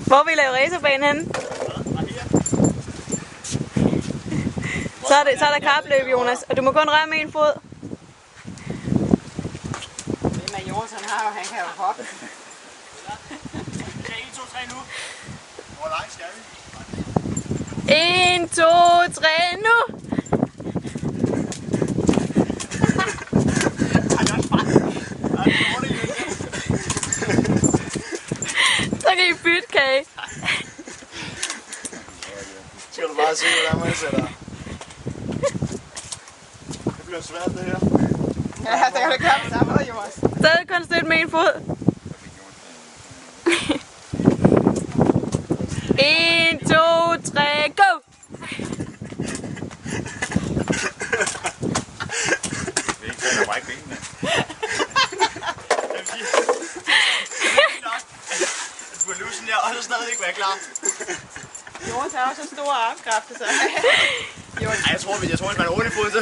Hvor vil I lave racerbane henne? Så er der kapløb, Jonas, og du må kun røre med en fod. Det med Jonas, han kan jo hoppe. 1, 2, 3 nu. Hvor langt skal vi? 1, 2, 3, nu! Så kan I bytte, kage. Skal du bare se, hvordan man sætter. Det bliver svært, det her. Ja, det kan du gøre på samme måde, Jonas. Stadig kun støtte med en fod. 1, 2, 3, go! Jeg bare ikke benene. Evolution der, og så stadig ikke være klar. Jonas har også så store armkræfter, så... Ej, jeg tror, hvis man er ordentlig fod, så